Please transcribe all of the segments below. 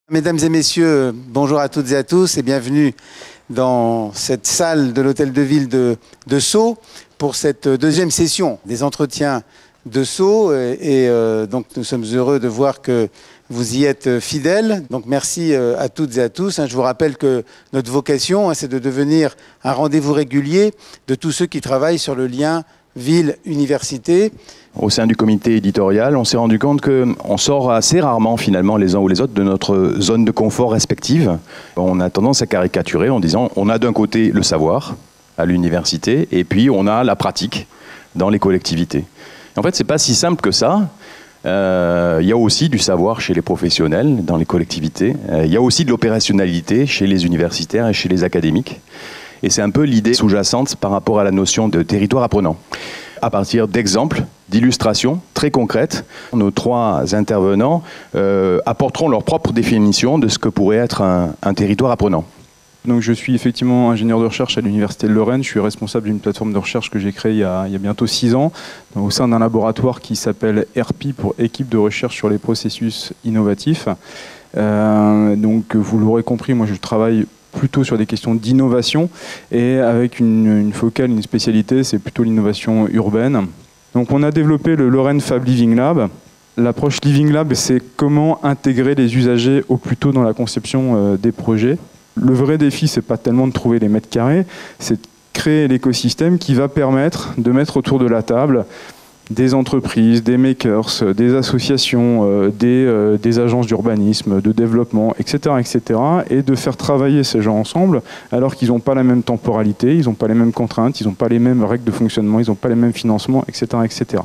Mesdames et messieurs, bonjour à toutes et à tous et bienvenue dans cette salle de l'Hôtel de Ville de Sceaux pour cette deuxième session des entretiens de Sceaux. Donc nous sommes heureux de voir que vous y êtes fidèles. Donc merci à toutes et à tous. Je vous rappelle que notre vocation, c'est de devenir un rendez-vous régulier de tous ceux qui travaillent sur le lien ville-université. Au sein du comité éditorial, on s'est rendu compte qu'on sort assez rarement finalement les uns ou les autres de notre zone de confort respective. On a tendance à caricaturer en disant on a d'un côté le savoir à l'université et puis on a la pratique dans les collectivités. En fait, c'est pas si simple que ça. Il y a aussi du savoir chez les professionnels dans les collectivités. Il y a aussi de l'opérationnalité chez les universitaires et chez les académiques. Et c'est un peu l'idée sous-jacente par rapport à la notion de territoire apprenant. À partir d'exemples, d'illustrations très concrètes, nos trois intervenants apporteront leur propre définition de ce que pourrait être un territoire apprenant. Donc je suis effectivement ingénieur de recherche à l'Université de Lorraine. Je suis responsable d'une plateforme de recherche que j'ai créée il y a bientôt 6 ans, au sein d'un laboratoire qui s'appelle ERPI pour Équipe de recherche sur les processus innovatifs. Donc vous l'aurez compris, moi je travaille plutôt sur des questions d'innovation et avec une focale, une spécialité, c'est plutôt l'innovation urbaine. Donc on a développé le Lorraine Fab Living Lab. L'approche Living Lab, c'est comment intégrer les usagers au plus tôt dans la conception des projets. Le vrai défi, c'est pas tellement de trouver les mètres carrés, c'est de créer l'écosystème qui va permettre de mettre autour de la table des entreprises, des makers, des associations, des agences d'urbanisme, de développement, etc., etc., et de faire travailler ces gens ensemble alors qu'ils n'ont pas la même temporalité, ils n'ont pas les mêmes contraintes, ils n'ont pas les mêmes règles de fonctionnement, ils n'ont pas les mêmes financements, etc., etc.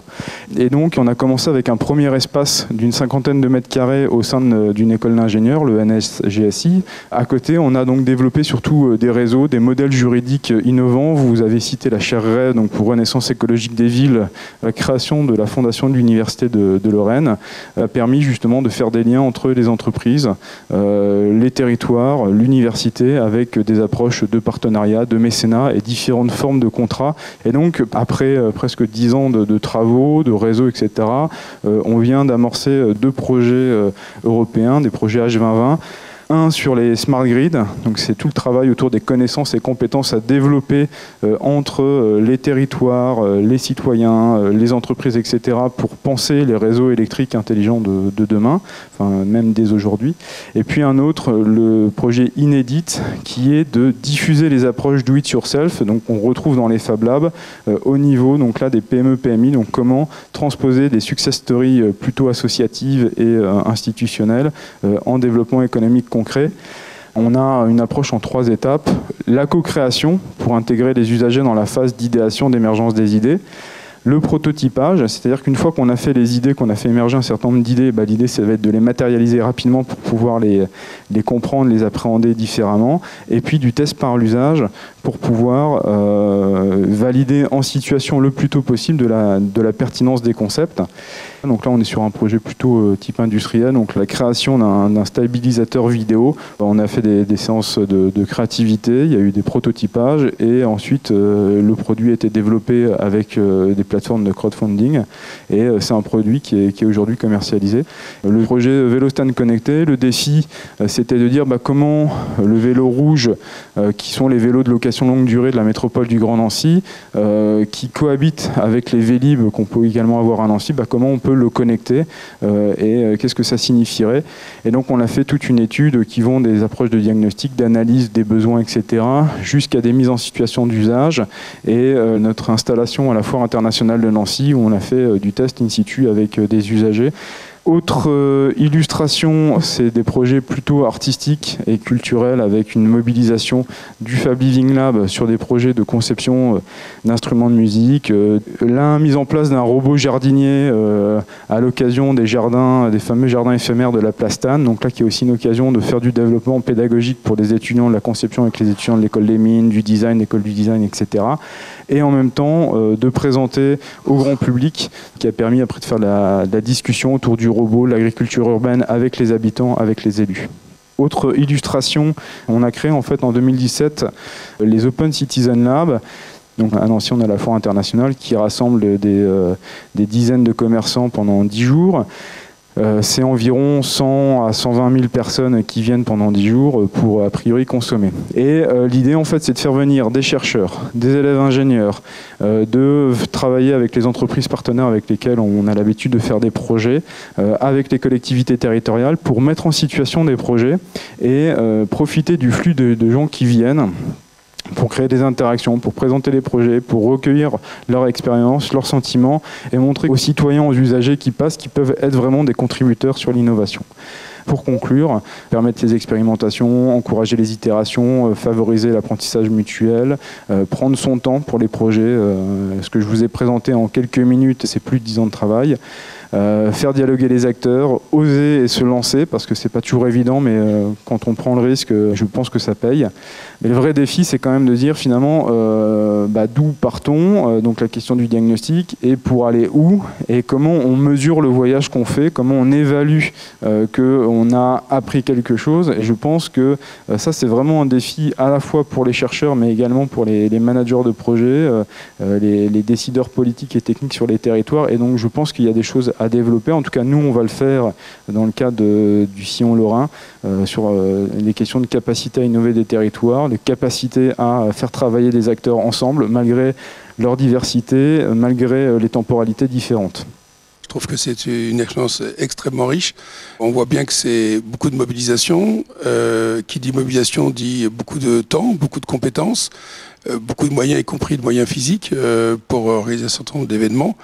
Et donc, on a commencé avec un premier espace d'une 50aine de mètres carrés au sein d'une école d'ingénieurs, le NSGSI. À côté, on a donc développé surtout des réseaux, des modèles juridiques innovants. Vous avez cité la chaire RAY, donc pour Renaissance écologique des villes, la création de la fondation de l'Université de Lorraine a permis justement de faire des liens entre les entreprises, les territoires, l'université, avec des approches de partenariat, de mécénat et différentes formes de contrats. Et donc, après presque 10 ans de travaux, de réseaux, etc., on vient d'amorcer 2 projets européens, des projets H2020. Un sur les smart grids, donc c'est tout le travail autour des connaissances et compétences à développer entre les territoires, les citoyens, les entreprises, etc. pour penser les réseaux électriques intelligents de demain, enfin même dès aujourd'hui. Et puis un autre, le projet Inédit, qui est de diffuser les approches do it yourself, donc on retrouve dans les Fab Labs au niveau donc là des PME PMI, donc comment transposer des success stories plutôt associatives et institutionnelles en développement économique concret. On a une approche en 3 étapes. La co-création, pour intégrer les usagers dans la phase d'idéation, d'émergence des idées. Le prototypage, c'est-à-dire qu'une fois qu'on a fait les idées, qu'on a fait émerger un certain nombre d'idées, l'idée, ça va être de les matérialiser rapidement pour pouvoir les comprendre, les appréhender différemment. Et puis du test par l'usage pour pouvoir valider en situation le plus tôt possible de la pertinence des concepts. Donc là, on est sur un projet plutôt type industriel, donc la création d'un stabilisateur vidéo. On a fait des séances de créativité, il y a eu des prototypages et ensuite le produit a été développé avec des plateformes de crowdfunding et c'est un produit qui est aujourd'hui commercialisé. Le projet Vélostand connecté, le défi, c'était de dire comment le vélo rouge, qui sont les vélos de location longue durée de la métropole du Grand Nancy, qui cohabitent avec les Vélib qu'on peut également avoir à Nancy, comment on peut le connecter et qu'est-ce que ça signifierait. Et donc on a fait toute une étude qui vont des approches de diagnostic, d'analyse des besoins, etc., jusqu'à des mises en situation d'usage et notre installation à la Foire internationale de Nancy où on a fait du test in situ avec des usagers. Autre illustration, c'est des projets plutôt artistiques et culturels avec une mobilisation du Fab Living Lab sur des projets de conception d'instruments de musique. La mise en place d'un robot jardinier à l'occasion des fameux jardins éphémères de la Plastane. Donc là, qui est aussi une occasion de faire du développement pédagogique pour des étudiants de la conception avec les étudiants de l'école des mines, du design, l'école du design, etc. Et en même temps, de présenter au grand public, qui a permis après de faire la discussion autour du robot, l'agriculture urbaine avec les habitants, avec les élus. Autre illustration, on a créé en fait en 2017 les Open Citizen Lab. Donc à Nancy, on a la foire internationale qui rassemble des dizaines de commerçants pendant 10 jours. C'est environ 100 à 120 000 personnes qui viennent pendant 10 jours pour a priori consommer. Et l'idée en fait c'est de faire venir des chercheurs, des élèves ingénieurs, de travailler avec les entreprises partenaires avec lesquelles on a l'habitude de faire des projets, avec les collectivités territoriales pour mettre en situation des projets et profiter du flux de gens qui viennent pour créer des interactions, pour présenter les projets, pour recueillir leur expérience, leurs sentiments et montrer aux citoyens, aux usagers qui passent qu'ils peuvent être vraiment des contributeurs sur l'innovation. Pour conclure, permettre les expérimentations, encourager les itérations, favoriser l'apprentissage mutuel, prendre son temps pour les projets. Ce que je vous ai présenté en quelques minutes, c'est plus de 10 ans de travail. Faire dialoguer les acteurs, oser et se lancer, parce que c'est pas toujours évident, mais quand on prend le risque, je pense que ça paye. Mais le vrai défi, c'est quand même de dire finalement d'où partons, donc la question du diagnostic, et pour aller où, et comment on mesure le voyage qu'on fait, comment on évalue qu'on a appris quelque chose. Et je pense que ça, c'est vraiment un défi à la fois pour les chercheurs, mais également pour les managers de projets, les décideurs politiques et techniques sur les territoires. Et donc, je pense qu'il y a des choses à développer. En tout cas, nous, on va le faire dans le cadre du sillon lorrain sur les questions de capacité à innover des territoires, de capacité à faire travailler des acteurs ensemble, malgré leur diversité, malgré les temporalités différentes. Je trouve que c'est une expérience extrêmement riche. On voit bien que c'est beaucoup de mobilisation. Qui dit mobilisation dit beaucoup de temps, beaucoup de compétences, beaucoup de moyens, y compris de moyens physiques, pour réaliser un certain nombre d'événements.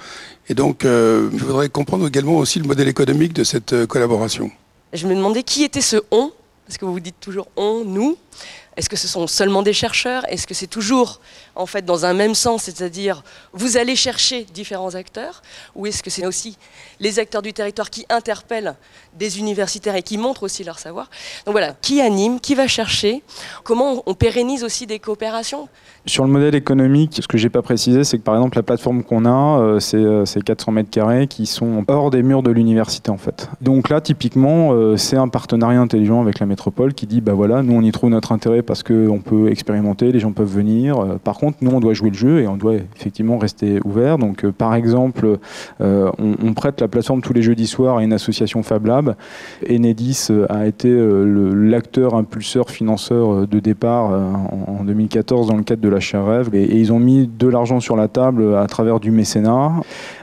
Et donc, je voudrais comprendre également aussi le modèle économique de cette collaboration. Je me demandais qui était ce « on », parce que vous dites toujours « on »,« nous ». Est-ce que ce sont seulement des chercheurs? Est-ce que c'est toujours en fait dans un même sens, c'est-à-dire vous allez chercher différents acteurs? Ou est-ce que c'est aussi les acteurs du territoire qui interpellent des universitaires et qui montrent aussi leur savoir? Donc voilà, qui anime, qui va chercher? Comment on pérennise aussi des coopérations? Sur le modèle économique, ce que je n'ai pas précisé, c'est que par exemple la plateforme qu'on a, c'est 400 mètres carrés qui sont hors des murs de l'université en fait. Donc là, typiquement, c'est un partenariat intelligent avec la métropole qui dit, bah voilà, nous on y trouve notre intérêt parce qu'on peut expérimenter, les gens peuvent venir. Par contre, nous on doit jouer le jeu et on doit effectivement rester ouvert. Donc par exemple, on prête la plateforme tous les jeudis soirs à une association Fab Lab. Enedis a été l'acteur impulseur financeur de départ en 2014 dans le cadre de la Chaire Rêve et ils ont mis de l'argent sur la table à travers du mécénat.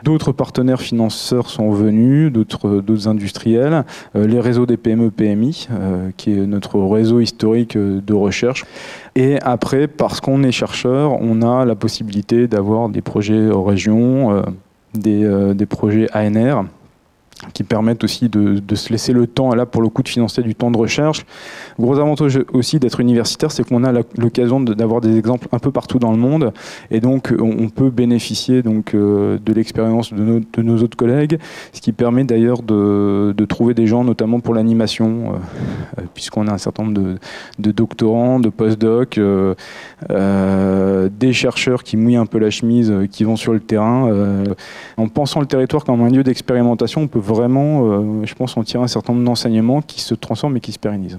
D'autres partenaires financeurs sont venus, d'autres industriels, les réseaux des PME-PMI, qui est notre réseau historique de recherche. Et après, parce qu'on est chercheur, on a la possibilité d'avoir des projets en région, des projets ANR, qui permettent aussi de se laisser le temps, là pour le coup, de financer du temps de recherche. Gros avantage aussi d'être universitaire, c'est qu'on a l'occasion d'avoir des exemples un peu partout dans le monde, et donc on peut bénéficier donc, de l'expérience de nos autres collègues, ce qui permet d'ailleurs de trouver des gens, notamment pour l'animation, puisqu'on a un certain nombre de doctorants, de post-docs, des chercheurs qui mouillent un peu la chemise, qui vont sur le terrain. En pensant le territoire comme un lieu d'expérimentation, on peut vraiment, je pense, en tirer un certain nombre d'enseignements qui se transforment et qui se pérennisent.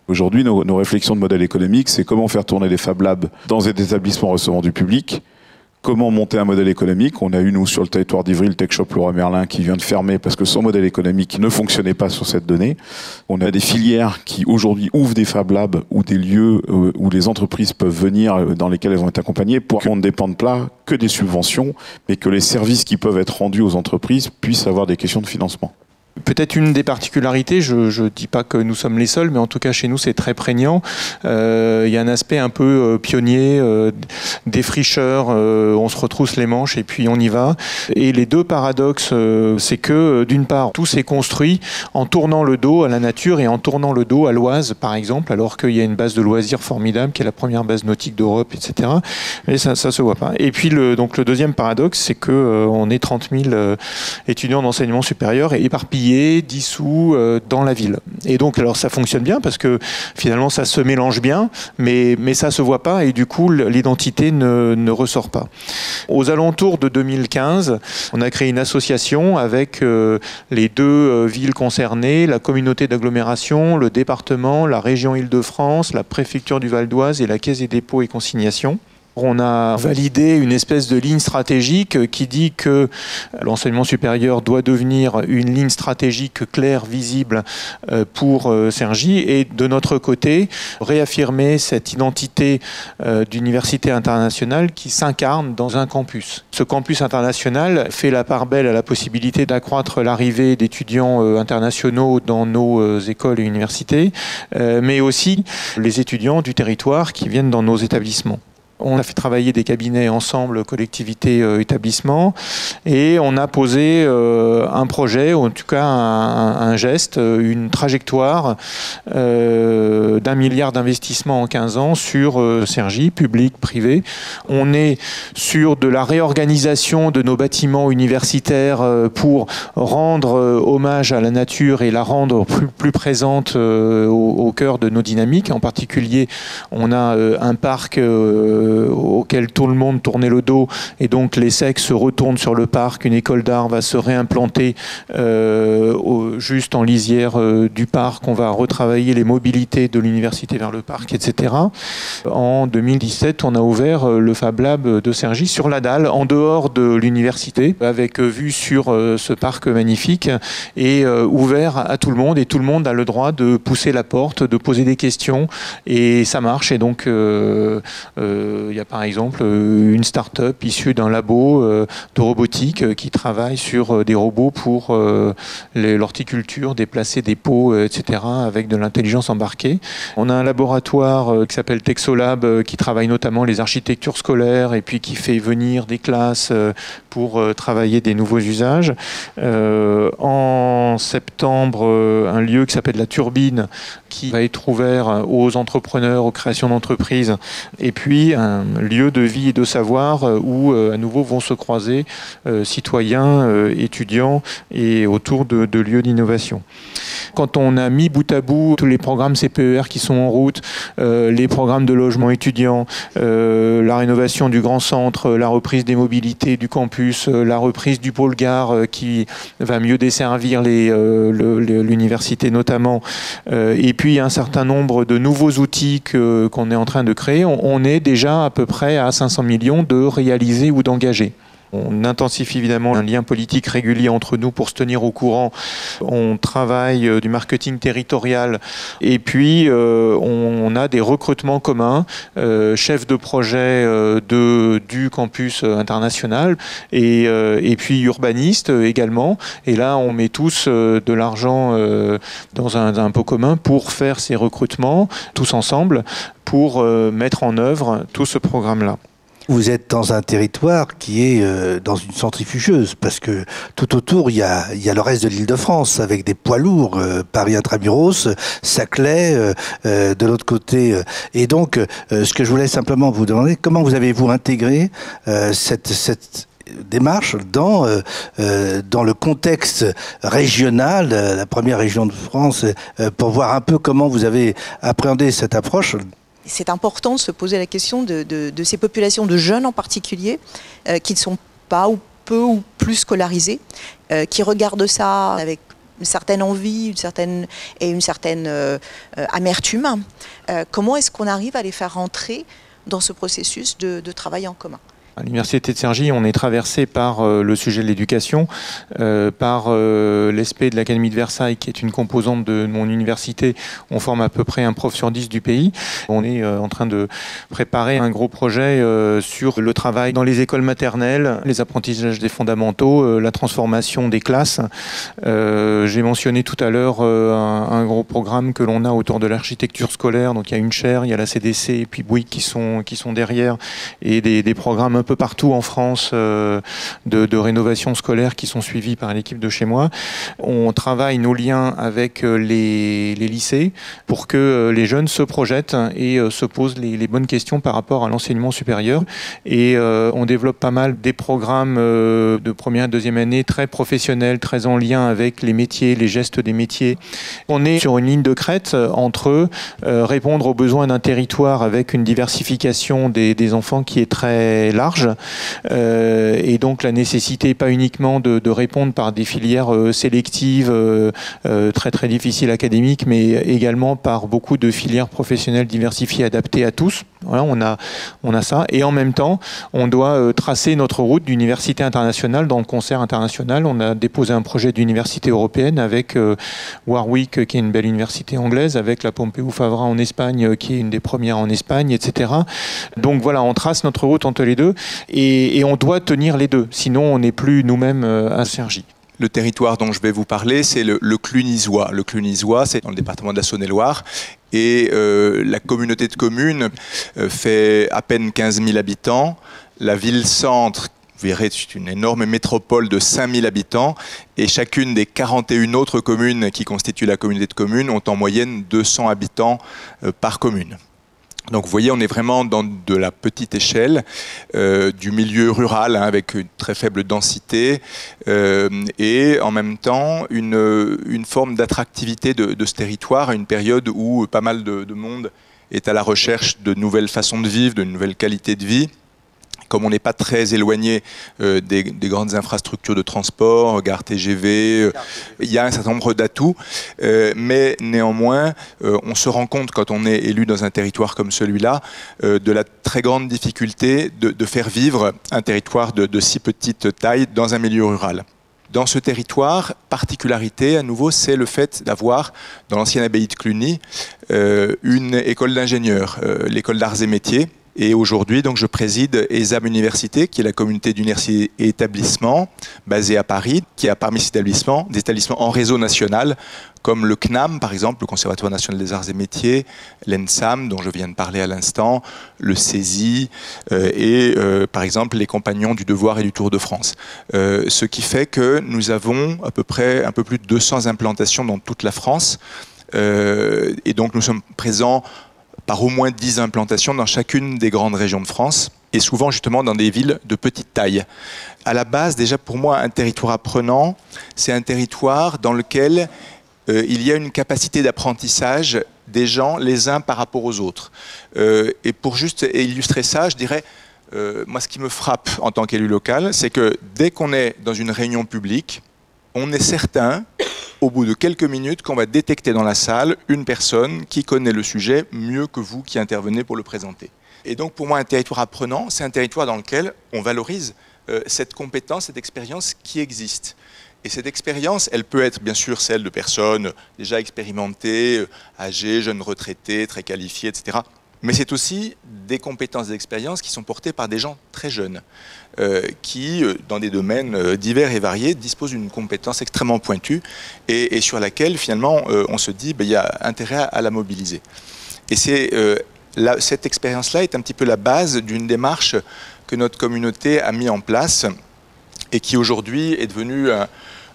Aujourd'hui, nos réflexions de modèle économique, c'est comment faire tourner les Fab Labs dans des établissements recevant du public, comment monter un modèle économique. On a eu, nous, sur le territoire d'Ivry, le Tech Shop Leroy Merlin qui vient de fermer parce que son modèle économique ne fonctionnait pas sur cette donnée. On a des filières qui, aujourd'hui, ouvrent des Fab Labs ou des lieux où les entreprises peuvent venir, dans lesquels elles vont être accompagnées, pour qu'on ne dépende pas que des subventions, mais que les services qui peuvent être rendus aux entreprises puissent avoir des questions de financement. Peut-être une des particularités, je ne dis pas que nous sommes les seuls, mais en tout cas chez nous c'est très prégnant. Il y a un aspect un peu pionnier, défricheur, on se retrousse les manches et puis on y va. Et les deux paradoxes, c'est que d'une part, tout s'est construit en tournant le dos à la nature et en tournant le dos à l'Oise, par exemple, alors qu'il y a une base de loisirs formidable, qui est la première base nautique d'Europe, etc. Mais ça se voit pas. Et puis donc le deuxième paradoxe, c'est qu'on est 30 000 étudiants d'enseignement supérieur et éparpillés, dissous dans la ville. Et donc, alors ça fonctionne bien parce que finalement ça se mélange bien, mais ça se voit pas et du coup l'identité ne ressort pas. Aux alentours de 2015, on a créé une association avec les deux villes concernées, la communauté d'agglomération, le département, la région Île-de-France, la préfecture du Val d'Oise et la Caisse des dépôts et consignations. On a validé une espèce de ligne stratégique qui dit que l'enseignement supérieur doit devenir une ligne stratégique claire, visible pour Cergy, et de notre côté, réaffirmer cette identité d'université internationale qui s'incarne dans un campus. Ce campus international fait la part belle à la possibilité d'accroître l'arrivée d'étudiants internationaux dans nos écoles et universités, mais aussi les étudiants du territoire qui viennent dans nos établissements. On a fait travailler des cabinets ensemble, collectivités, établissements, et on a posé un projet, ou en tout cas un geste, une trajectoire d'1 milliard d'investissements en 15 ans sur Cergy, public, privé. On est sur de la réorganisation de nos bâtiments universitaires pour rendre hommage à la nature et la rendre plus présente au cœur de nos dynamiques. En particulier, on a un parc auquel tout le monde tournait le dos, et donc les SEC se retournent sur le parc. Une école d'art va se réimplanter juste en lisière du parc. On va retravailler les mobilités de l'université vers le parc, etc. En 2017, on a ouvert le Fab Lab de Cergy sur la dalle, en dehors de l'université, avec vue sur ce parc magnifique, et ouvert à tout le monde, et tout le monde a le droit de pousser la porte, de poser des questions, et ça marche. Et donc il y a par exemple une start-up issue d'un labo de robotique qui travaille sur des robots pour l'horticulture, déplacer des pots, etc., avec de l'intelligence embarquée. On a un laboratoire qui s'appelle Texolab, qui travaille notamment les architectures scolaires, et puis qui fait venir des classes pour travailler des nouveaux usages. En septembre, un lieu qui s'appelle La Turbine, qui va être ouvert aux entrepreneurs, aux créations d'entreprises, et puis un lieu de vie et de savoir où à nouveau vont se croiser citoyens, étudiants, et autour de lieux d'innovation. Quand on a mis bout à bout tous les programmes CPER qui sont en route, les programmes de logement étudiant, la rénovation du grand centre, la reprise des mobilités du campus, la reprise du pôle gare qui va mieux desservir l'université notamment, et puis un certain nombre de nouveaux outils qu'on est en train de créer, on est déjà à peu près à 500 millions de réaliser ou d'engager. On intensifie évidemment un lien politique régulier entre nous pour se tenir au courant. On travaille du marketing territorial, et puis on a des recrutements communs, chefs de projet du campus international, et puis urbanistes également. Et là, on met tous de l'argent dans un pot commun pour faire ces recrutements, tous ensemble, pour mettre en œuvre tout ce programme-là. Vous êtes dans un territoire qui est dans une centrifugeuse, parce que tout autour, il y a le reste de l'Île-de-France, avec des poids lourds, Paris Intramuros, Saclay, de l'autre côté. Et donc, ce que je voulais simplement vous demander, comment vous avez-vous intégré cette démarche dans le contexte régional, la première région de France, pour voir un peu comment vous avez appréhendé cette approche? C'est important de se poser la question de ces populations de jeunes en particulier qui ne sont pas ou peu ou plus scolarisés, qui regardent ça avec une certaine envie, une certaine amertume. Comment est-ce qu'on arrive à les faire rentrer dans ce processus de travail en commun ? À l'Université de Cergy, on est traversé par le sujet de l'éducation, par l'ESPE de l'Académie de Versailles, qui est une composante de mon université. On forme à peu près un prof sur 10 du pays. On est en train de préparer un gros projet sur le travail dans les écoles maternelles, les apprentissages des fondamentaux, la transformation des classes. J'ai mentionné tout à l'heure un gros programme que l'on a autour de l'architecture scolaire. Donc il y a une chaire, il y a la CDC et puis Bouygues qui sont derrière, et des programmes un peu partout en France de rénovation scolaire qui sont suivis par l'équipe de chez moi. On travaille nos liens avec les lycées pour que les jeunes se projettent et se posent les bonnes questions par rapport à l'enseignement supérieur. Et on développe pas mal des programmes de première et deuxième année très professionnels, très en lien avec les métiers, les gestes des métiers. On est sur une ligne de crête entre répondre aux besoins d'un territoire avec une diversification des enfants qui est très large, large, et donc la nécessité pas uniquement de répondre par des filières sélectives très très difficiles académiques, mais également par beaucoup de filières professionnelles diversifiées adaptées à tous. Voilà, on a ça, et en même temps, on doit tracer notre route d'université internationale dans le concert international. On a déposé un projet d'université européenne avec Warwick, qui est une belle université anglaise, avec la Pompeu Fabra en Espagne, qui est une des premières en Espagne, etc. Donc voilà, on trace notre route entre les deux, et on doit tenir les deux, sinon on n'est plus nous-mêmes à Cergy. Le territoire dont je vais vous parler, c'est le Clunisois. Le Clunisois, c'est dans le département de la Saône-et-Loire. Et la communauté de communes fait à peine 15 000 habitants. La ville-centre, vous verrez, c'est une énorme métropole de 5 000 habitants. Et chacune des 41 autres communes qui constituent la communauté de communes ont en moyenne 200 habitants par commune. Donc vous voyez, on est vraiment dans de la petite échelle, du milieu rural, hein, avec une très faible densité, et en même temps une forme d'attractivité de ce territoire à une période où pas mal de monde est à la recherche de nouvelles façons de vivre, de nouvelles qualités de vie. Comme on n'est pas très éloigné des grandes infrastructures de transport, gare TGV, il y a un certain nombre d'atouts, mais néanmoins, on se rend compte quand on est élu dans un territoire comme celui-là, de la très grande difficulté de faire vivre un territoire de si petite taille dans un milieu rural. Dans ce territoire, particularité à nouveau, c'est le fait d'avoir, dans l'ancienne abbaye de Cluny, une école d'ingénieurs, l'école d'arts et métiers. Et aujourd'hui, donc, je préside ESAM Université, qui est la communauté d'universités et établissements basée à Paris, qui a parmi ces établissements des établissements en réseau national, comme le CNAM, par exemple, le Conservatoire national des arts et métiers, l'ENSAM, dont je viens de parler à l'instant, le CESI, et par exemple les Compagnons du Devoir et du Tour de France. Ce qui fait que nous avons à peu près un peu plus de 200 implantations dans toute la France, et donc nous sommes présents par au moins 10 implantations dans chacune des grandes régions de France, et souvent justement dans des villes de petite taille. À la base, déjà pour moi, un territoire apprenant, c'est un territoire dans lequel il y a une capacité d'apprentissage des gens les uns par rapport aux autres. Et pour juste illustrer ça, je dirais, moi ce qui me frappe en tant qu'élu local, c'est que dès qu'on est dans une réunion publique, on est certain, au bout de quelques minutes, qu'on va détecter dans la salle une personne qui connaît le sujet mieux que vous qui intervenez pour le présenter. Et donc pour moi, un territoire apprenant, c'est un territoire dans lequel on valorise cette compétence, cette expérience qui existe. Et cette expérience, elle peut être bien sûr celle de personnes déjà expérimentées, âgées, jeunes retraités, très qualifiés, etc. Mais c'est aussi des compétences et des expériences qui sont portées par des gens très jeunes, qui, dans des domaines divers et variés, disposent d'une compétence extrêmement pointue et sur laquelle, finalement, on se dit qu'il y a intérêt à la mobiliser. Et cette expérience-là est un petit peu la base d'une démarche que notre communauté a mis en place et qui, aujourd'hui, est devenue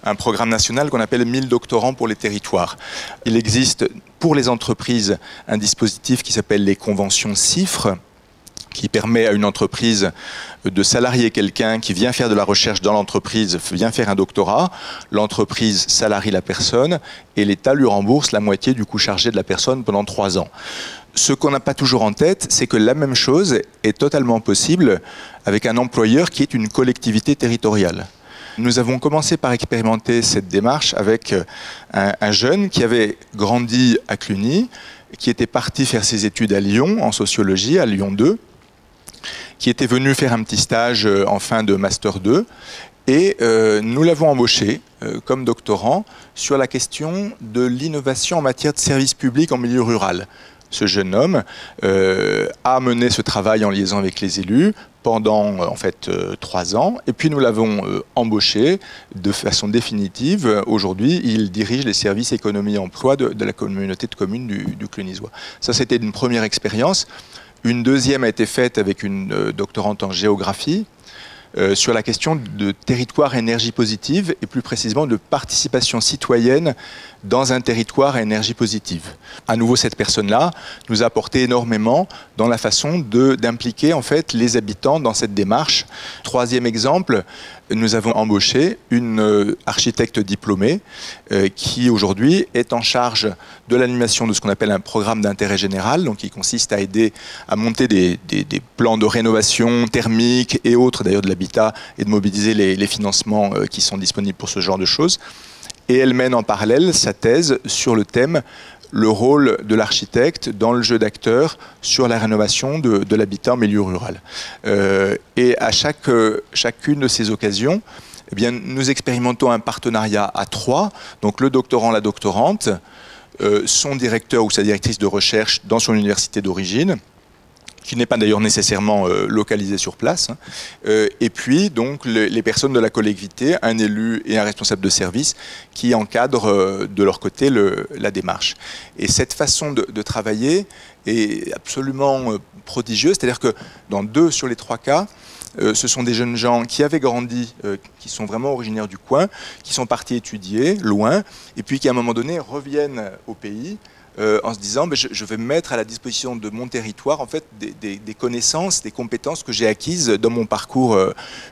un programme national qu'on appelle 1000 doctorants pour les territoires. Il existe pour les entreprises un dispositif qui s'appelle les conventions CIFRE, qui permet à une entreprise de salarier quelqu'un qui vient faire de la recherche dans l'entreprise, vient faire un doctorat, l'entreprise salarie la personne et l'État lui rembourse la moitié du coût chargé de la personne pendant 3 ans. Ce qu'on n'a pas toujours en tête, c'est que la même chose est totalement possible avec un employeur qui est une collectivité territoriale. Nous avons commencé par expérimenter cette démarche avec un jeune qui avait grandi à Cluny, qui était parti faire ses études à Lyon, en sociologie, à Lyon 2, qui était venu faire un petit stage en fin de Master 2, et nous l'avons embauché comme doctorant sur la question de l'innovation en matière de services publics en milieu rural. Ce jeune homme a mené ce travail en liaison avec les élus pendant en fait 3 ans, et puis nous l'avons embauché de façon définitive. Aujourd'hui, il dirige les services économie-emploi de la communauté de communes du Clunisois. Ça, c'était une première expérience. Une deuxième a été faite avec une doctorante en géographie sur la question de territoire à énergie positive et plus précisément de participation citoyenne dans un territoire à énergie positive. À nouveau, cette personne-là nous a apporté énormément dans la façon d'impliquer en fait les habitants dans cette démarche. Troisième exemple, nous avons embauché une architecte diplômée qui aujourd'hui est en charge de l'animation de ce qu'on appelle un programme d'intérêt général, donc qui consiste à aider à monter des plans de rénovation thermique et autres d'ailleurs de l'habitat et de mobiliser les financements qui sont disponibles pour ce genre de choses. Et elle mène en parallèle sa thèse sur le thème le rôle de l'architecte dans le jeu d'acteur sur la rénovation de l'habitat en milieu rural. Et à chacune de ces occasions, eh bien, nous expérimentons un partenariat à 3, donc le doctorant, la doctorante, son directeur ou sa directrice de recherche dans son université d'origine, qui n'est pas d'ailleurs nécessairement localisé sur place, et puis donc les personnes de la collectivité, un élu et un responsable de service qui encadrent de leur côté la démarche. Et cette façon de travailler est absolument prodigieuse, c'est-à-dire que dans 2 sur les 3 cas, ce sont des jeunes gens qui avaient grandi, qui sont vraiment originaires du coin, qui sont partis étudier loin, et puis qui à un moment donné reviennent au pays, en se disant je vais mettre à la disposition de mon territoire en fait des connaissances, des compétences que j'ai acquises dans mon parcours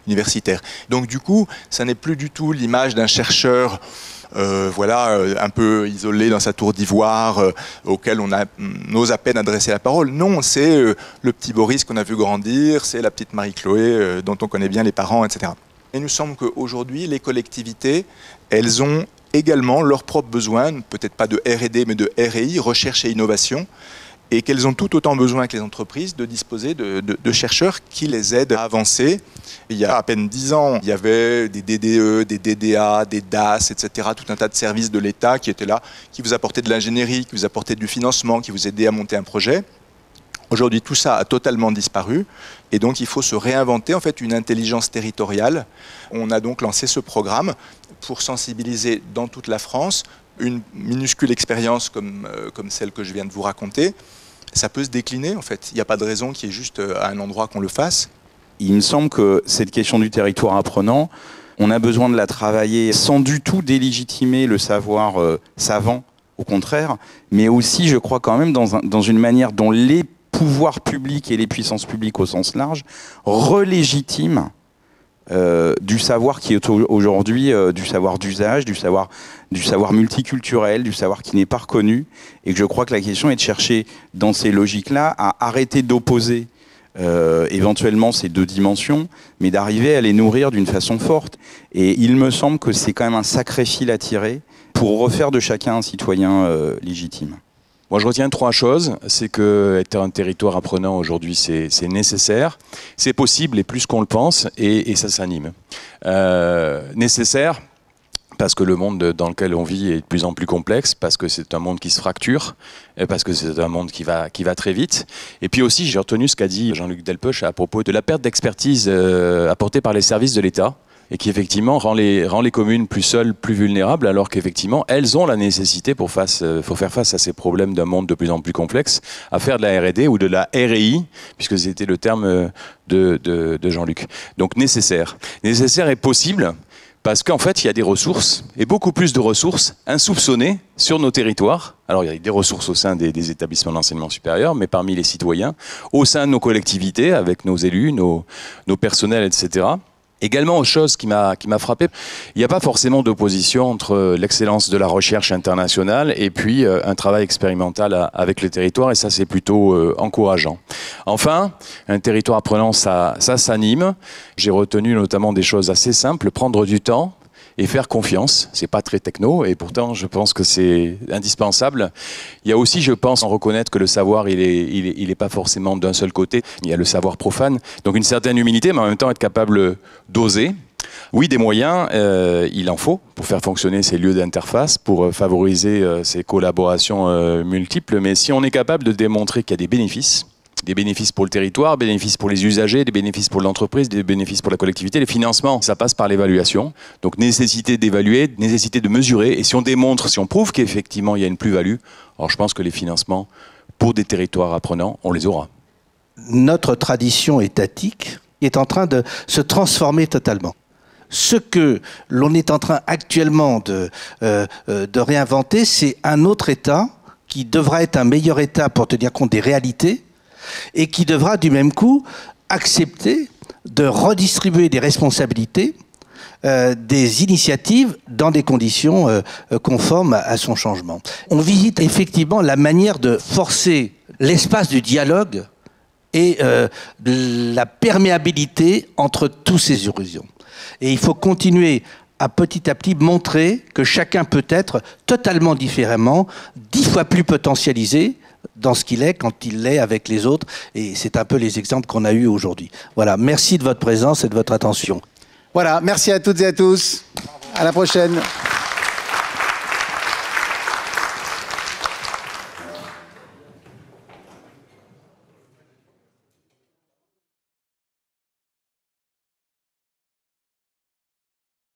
universitaire. Donc du coup, ça n'est plus du tout l'image d'un chercheur un peu isolé dans sa tour d'ivoire, auquel on n'ose à peine adresser la parole. Non, c'est le petit Boris qu'on a vu grandir, c'est la petite Marie-Chloé dont on connaît bien les parents, etc. Et il nous semble qu'aujourd'hui, les collectivités, elles ont également leurs propres besoins, peut-être pas de R&D, mais de RI, recherche et innovation, et qu'elles ont tout autant besoin que les entreprises de disposer de chercheurs qui les aident à avancer. Il y a à peine 10 ans, il y avait des DDE, des DDA, des DAS, etc., tout un tas de services de l'État qui étaient là, qui vous apportaient de l'ingénierie, qui vous apportaient du financement, qui vous aidaient à monter un projet. Aujourd'hui, tout ça a totalement disparu et donc il faut se réinventer en fait une intelligence territoriale. On a donc lancé ce programme pour sensibiliser dans toute la France une minuscule expérience comme celle que je viens de vous raconter. Ça peut se décliner en fait. Il n'y a pas de raison qu'il y ait juste à un endroit qu'on le fasse. Il me semble que cette question du territoire apprenant, on a besoin de la travailler sans du tout délégitimer le savoir savant, au contraire, mais aussi, je crois quand même, dans une manière dont les pouvoirs publics et les puissances publiques au sens large relégitiment du savoir qui est aujourd'hui du savoir d'usage, du savoir multiculturel, du savoir qui n'est pas reconnu, et que je crois que la question est de chercher dans ces logiques-là à arrêter d'opposer éventuellement ces 2 dimensions, mais d'arriver à les nourrir d'une façon forte. Et il me semble que c'est quand même un sacré fil à tirer pour refaire de chacun un citoyen légitime. Moi, je retiens 3 choses. C'est que être un territoire apprenant aujourd'hui, c'est nécessaire, c'est possible et plus qu'on le pense, et ça s'anime. Nécessaire parce que le monde dans lequel on vit est de plus en plus complexe, parce que c'est un monde qui se fracture, et parce que c'est un monde qui va très vite. Et puis aussi, j'ai retenu ce qu'a dit Jean-Luc Delpech à propos de la perte d'expertise apportée par les services de l'État, et qui effectivement rend les communes plus seules, plus vulnérables, alors qu'effectivement elles ont la nécessité pour faire face à ces problèmes d'un monde de plus en plus complexe, à faire de la R&D ou de la RI, puisque c'était le terme de Jean-Luc. Donc nécessaire et possible, parce qu'en fait il y a des ressources, et beaucoup plus de ressources insoupçonnées sur nos territoires. Alors il y a des ressources au sein des établissements d'enseignement supérieur, mais parmi les citoyens, au sein de nos collectivités, avec nos élus, nos personnels, etc. Également, autre chose qui m'a frappé, il n'y a pas forcément d'opposition entre l'excellence de la recherche internationale et puis un travail expérimental avec le territoire, et ça c'est plutôt encourageant. Enfin, un territoire apprenant, ça s'anime. J'ai retenu notamment des choses assez simples, prendre du temps et faire confiance. C'est pas très techno, et pourtant je pense que c'est indispensable. Il y a aussi, je pense, en reconnaître que le savoir, il est pas forcément d'un seul côté. Il y a le savoir profane, donc une certaine humilité, mais en même temps être capable d'oser. Oui, des moyens, il en faut pour faire fonctionner ces lieux d'interface, pour favoriser ces collaborations multiples, mais si on est capable de démontrer qu'il y a des bénéfices pour le territoire, bénéfices pour les usagers, des bénéfices pour l'entreprise, des bénéfices pour la collectivité. Les financements, ça passe par l'évaluation. Donc nécessité d'évaluer, nécessité de mesurer. Et si on démontre, si on prouve qu'effectivement il y a une plus-value, alors je pense que les financements pour des territoires apprenants, on les aura. Notre tradition étatique est en train de se transformer totalement. Ce que l'on est en train actuellement de réinventer, c'est un autre État qui devra être un meilleur État pour tenir compte des réalités, et qui devra du même coup accepter de redistribuer des responsabilités des initiatives dans des conditions conformes à son changement. On visite effectivement la manière de forcer l'espace du dialogue et la perméabilité entre tous ces horizons. Et il faut continuer à petit montrer que chacun peut être totalement différemment, 10 fois plus potentialisé dans ce qu'il est quand il l'est avec les autres. Et c'est un peu les exemples qu'on a eus aujourd'hui. Voilà, merci de votre présence et de votre attention. Voilà, merci à toutes et à tous. À la prochaine.